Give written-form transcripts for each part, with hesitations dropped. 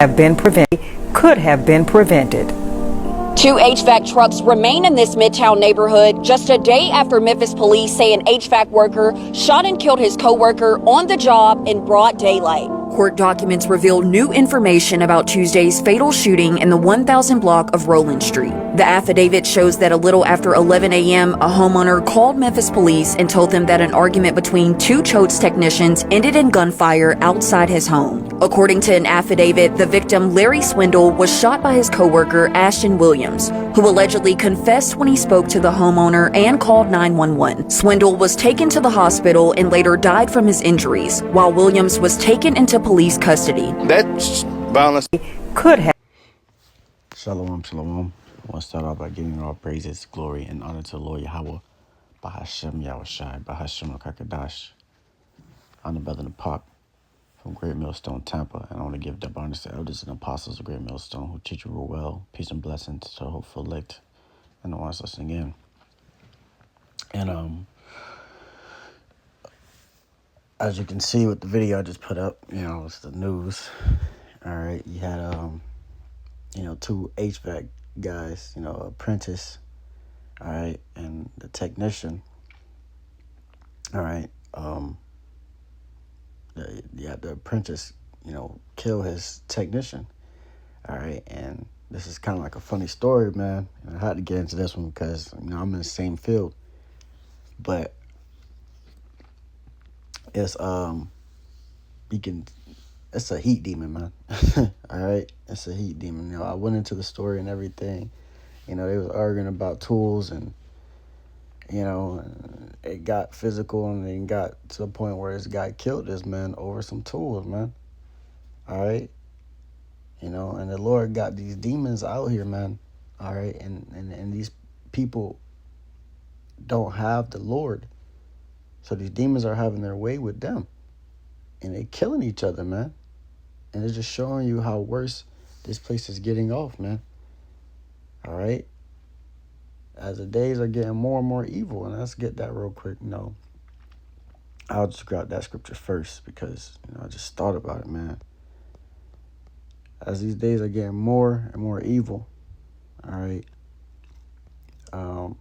have been prevented, could have been prevented. 2 HVAC trucks remain in this Midtown neighborhood just a day after Memphis police say an HVAC worker shot and killed his coworker on the job in broad daylight. Court documents reveal new information about Tuesday's fatal shooting in the 1000 block of Roland Street. The affidavit shows that a little after 11 a.m., a homeowner called Memphis police and told them that an argument between two Choates technicians ended in gunfire outside his home. According to an affidavit, the victim, Larry Swindle, was shot by his coworker, Ashton Williams, who allegedly confessed when he spoke to the homeowner and called 911. Swindle was taken to the hospital and later died from his injuries, while Williams was taken into police custody. That's violence. Could have. Shalom, shalom. I want to start off by giving all praises, glory, and honor to the Lord Yahweh, Bahashem Yahushai, Bahashem Kakadash. I'm the brother in the park from Great Millstone, Tampa, and I want to give the honors to elders and apostles of Great Millstone who teach you real well. Peace and blessings to the hopeful elect and the ones listening in. And as you can see with the video I just put up, it's the news. All right, you had two HVAC guys, apprentice, all right, and the technician, all right. The apprentice, kill his technician, all right. And this is kind of like a funny story, man. And I had to get into this one because I'm in the same field, but it's it's a heat demon, man. All right, it's a heat demon. I went into the story and everything. They was arguing about tools, and it got physical, and then got to the point where this guy killed this man over some tools, man. All right, and the Lord got these demons out here, man. All right, and these people don't have the Lord, so these demons are having their way with them, and they killing each other, man. And it's just showing you how worse this place is getting off, man. All right? As the days are getting more and more evil, and let's get that real quick. I'll just grab that scripture first because, I just thought about it, man. As these days are getting more and more evil, all right, the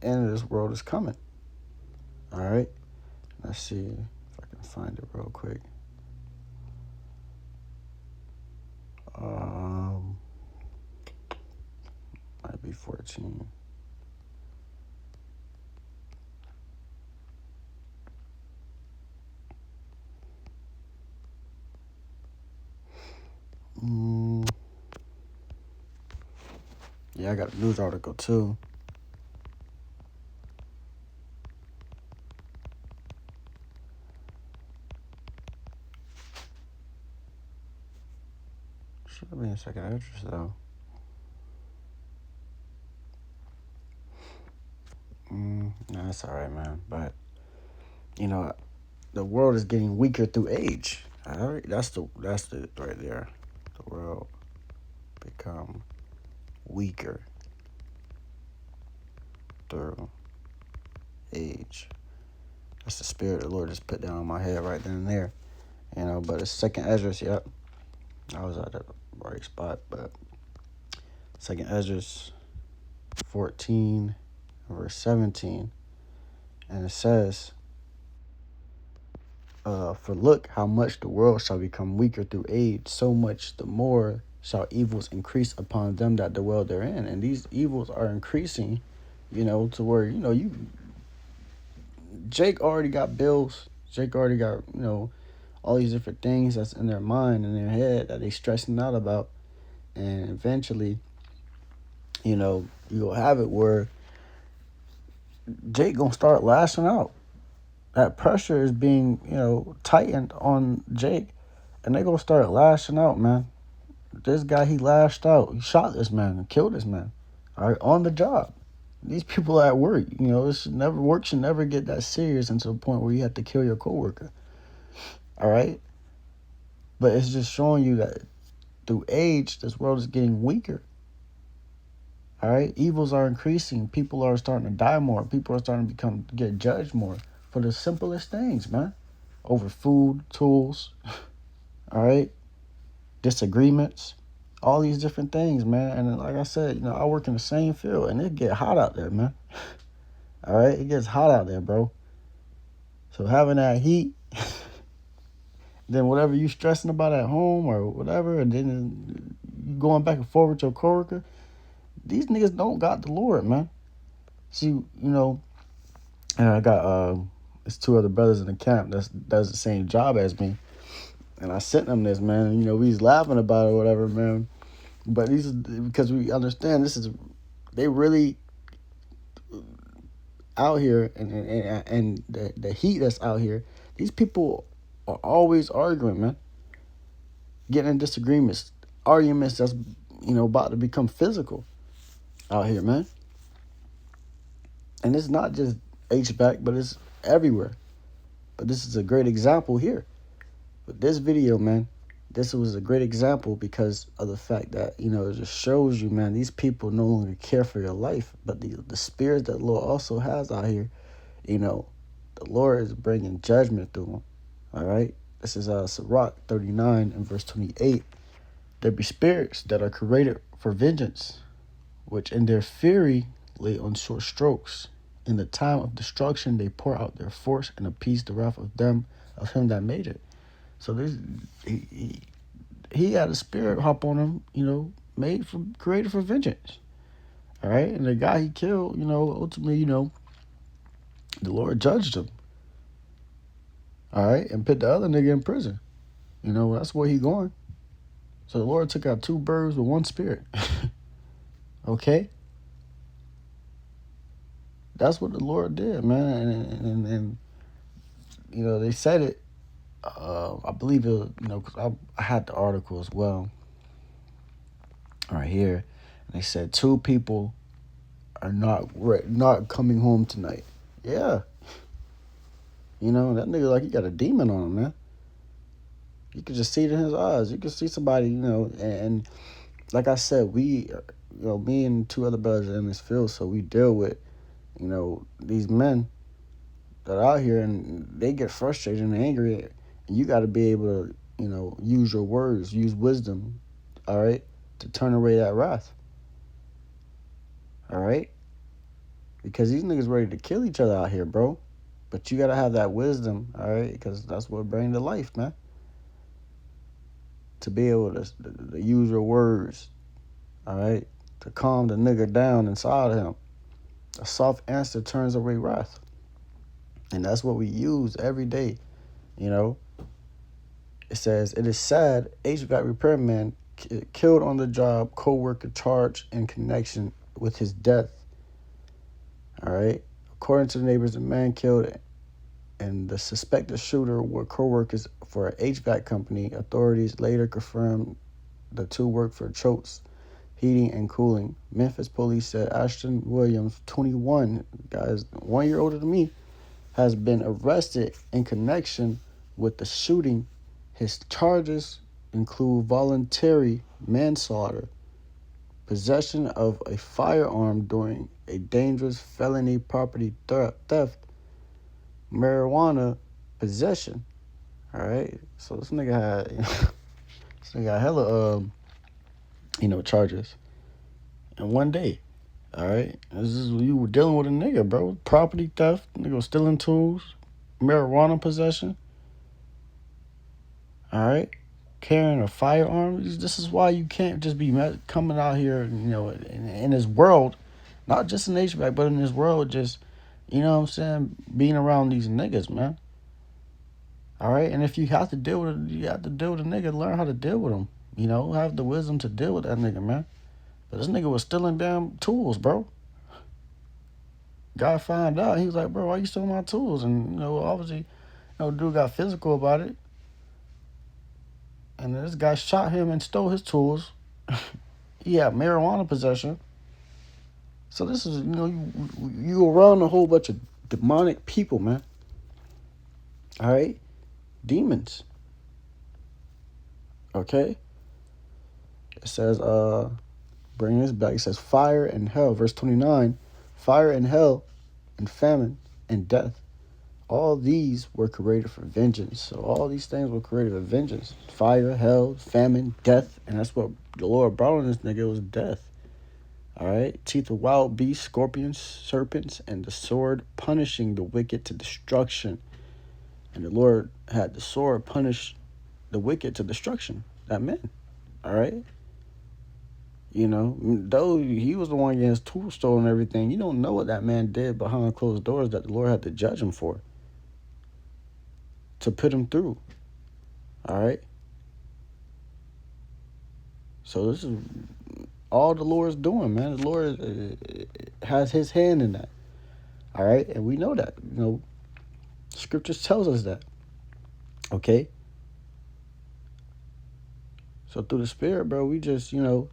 end of this world is coming. All right? Let's see if I can find it real quick. Might be 14. Yeah, I got a news article too. Should have been a second address though. No, that's all right, man. But the world is getting weaker through age. All right, that's the right there. The world become weaker through age. That's the spirit the Lord just put down on my head right then and there. But it's second address. Yep, I was at the right spot. But second address 14. Verse 17, and it says, for look how much the world shall become weaker through age, so much the more shall evils increase upon them that dwell therein. And these evils are increasing, to where, Jake already got bills. Jake already got, all these different things that's in their mind and their head that they stressing out about. And eventually, you'll have it where Jake gonna start lashing out. That pressure is being, tightened on Jake, and they gonna start lashing out, man. This guy, he lashed out. He shot this man and killed this man. All right, on the job. These people at work, it should never work. Should never get that serious until the point where you have to kill your coworker. All right, but it's just showing you that through age, this world is getting weaker. All right, evils are increasing. People are starting to die more. People are starting to get judged more for the simplest things, man. Over food, tools. All right, disagreements, all these different things, man. And like I said, I work in the same field, and it get hot out there, man. All right, it gets hot out there, bro. So having that heat, then whatever you stressing about at home or whatever, and then you going back and forth with your coworker, these niggas don't got the Lord, man. See, and I got there's two other brothers in the camp that does the same job as me, and I sent them this, man. We was laughing about it or whatever, man. But these is because we understand they really out here, and the heat that's out here. These people are always arguing, man. Getting in disagreements, arguments that's about to become physical out here, man. And it's not just HVAC, but it's everywhere. But this is a great example here. But this video, man, this was a great example because of the fact that, it just shows you, man, these people no longer care for your life. But the spirit that the Lord also has out here, the Lord is bringing judgment through them. All right? This is Sirach 39 and verse 28. There be spirits that are created for vengeance, which in their fury lay on short strokes. In the time of destruction, they pour out their force and appease the wrath of him that made it. So he had a spirit hop on him, created for vengeance. All right, and the guy he killed, ultimately, the Lord judged him. All right, and put the other nigga in prison. That's where he going. So the Lord took out two birds with one spirit. Okay. That's what the Lord did, man. And they said it. I believe it, because I had the article as well right here. And they said 2 people are not coming home tonight. Yeah. That nigga like he got a demon on him, man. You could just see it in his eyes. You could see somebody, and like I said, we, me and 2 other brothers are in this field, so we deal with, these men that are out here, and they get frustrated and angry, and you got to be able to, use your words, use wisdom, all right, to turn away that wrath, all right, because these niggas ready to kill each other out here, bro, but you got to have that wisdom, all right, because that's what brings to life, man, to be able to use your words, all right, to calm the nigga down inside of him. A soft answer turns away wrath. And that's what we use every day, It says, it is sad, HVAC repairman killed on the job, co-worker charged in connection with his death. All right. According to the neighbors, the man killed and the suspected shooter were co-workers for an HVAC company. Authorities later confirmed the 2 worked for Choate's Heating and Cooling. Memphis police said Ashton Williams, 21, guys, 1 year older than me, has been arrested in connection with the shooting. His charges include voluntary manslaughter, possession of a firearm during a dangerous felony property theft, marijuana possession. All right, so this nigga had hella charges in one day. All right, this is you were dealing with a nigga, bro. Property theft, nigga was stealing tools, marijuana possession. All right, carrying a firearm. This is why you can't just be coming out here, in this world, not just in HVAC, but in this world, just, being around these niggas, man. All right, and if you have to deal with it, you have to deal with a nigga. Learn how to deal with him. Have the wisdom to deal with that nigga, man. But this nigga was stealing damn tools, bro. Guy found out. He was like, bro, why you stealing my tools? And, obviously, dude got physical about it. And this guy shot him and stole his tools. He had marijuana possession. So this is, you around a whole bunch of demonic people, man. All right? Demons. Okay? It says, bring this back. It says, fire and hell, verse 29, fire and hell and famine and death All these were created for vengeance. So all these things were created for vengeance. Fire, hell, famine, death. And that's what the Lord brought on this nigga, was death. All right? Teeth of wild beasts, scorpions, serpents, and the sword punishing the wicked to destruction. And the Lord had the sword punish the wicked to destruction. That meant. All right? You know, though he was the one getting his tools stolen and everything, you don't know what that man did behind closed doors that the Lord had to judge him for, to put him through. All right? So this is all the Lord's doing, man. The Lord has his hand in that. All right? And we know that. You know, scriptures tells us that. Okay? So through the Spirit, bro, we just, you know,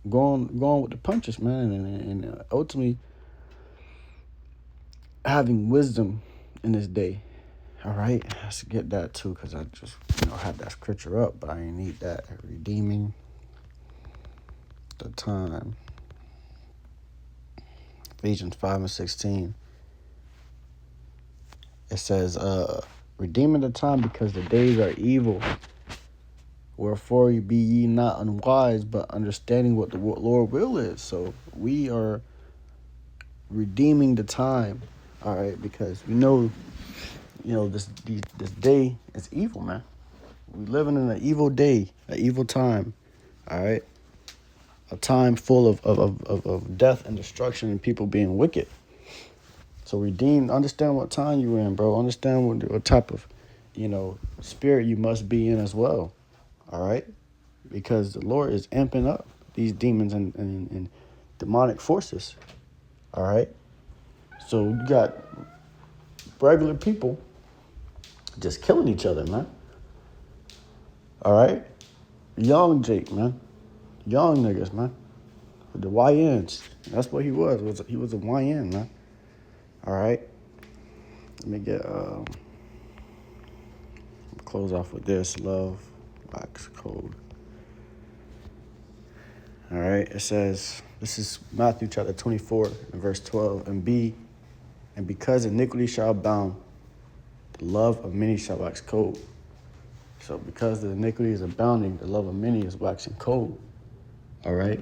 going with the punches, man, and ultimately having wisdom in this day. All right, let's get that too, because I just, you know, had that scripture up, but I didn't need that. Redeeming the time. Ephesians 5:16. It says, redeeming the time because the days are evil. Wherefore be ye not unwise, but understanding what the Lord will is. So we are redeeming the time, all right, because we know, you know, this day is evil, man. We living in an evil day, an evil time, all right, a time full of death and destruction and people being wicked. So understand what time you're in, bro. Understand what type of, you know, spirit you must be in as well. All right? Because the Lord is amping up these demons and demonic forces. All right? So you got regular people just killing each other, man. All right? Young Jake, man. Young niggas, man. With the YNs. That's what he was. He was a YN, man. All right? Let me get close off with this. Love wax code. All right, it says, this is Matthew chapter 24 and verse 12. And because iniquity shall abound, the love of many shall wax cold. So because the iniquity is abounding, the love of many is waxing cold. All right,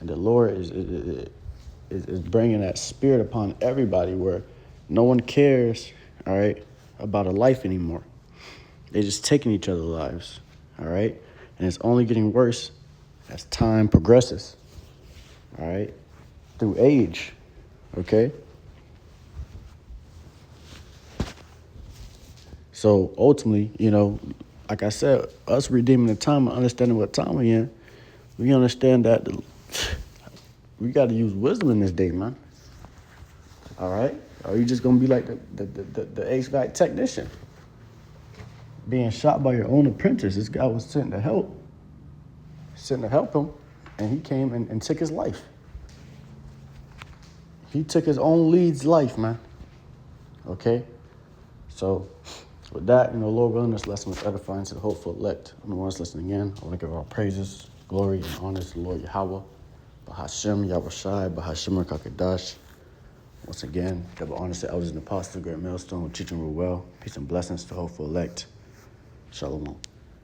and the Lord is bringing that spirit upon everybody, where no one cares, all right, about a life anymore. They're just taking each other's lives, all right, and it's only getting worse as time progresses, all right, through age, okay? So ultimately, you know, like I said, us redeeming the time and understanding what time we're in, we understand that we got to use wisdom in this day, man. All right? Or you just going to be like the HVAC technician, being shot by your own apprentice. This guy was sent to help him, and he came and took his life. He took his own lead's life, man. Okay? So with that, you know, Lord willing, this lesson was edifying to the hopeful elect. I'm the ones listening in. I want to give our praises, glory, and honor to the Lord Yahweh, Bahashem, Yahushai, Bahashem, Kakadash. Once again, double honor to elders and apostles, great millstone, teaching real well. Peace and blessings to the hopeful elect. Shalom.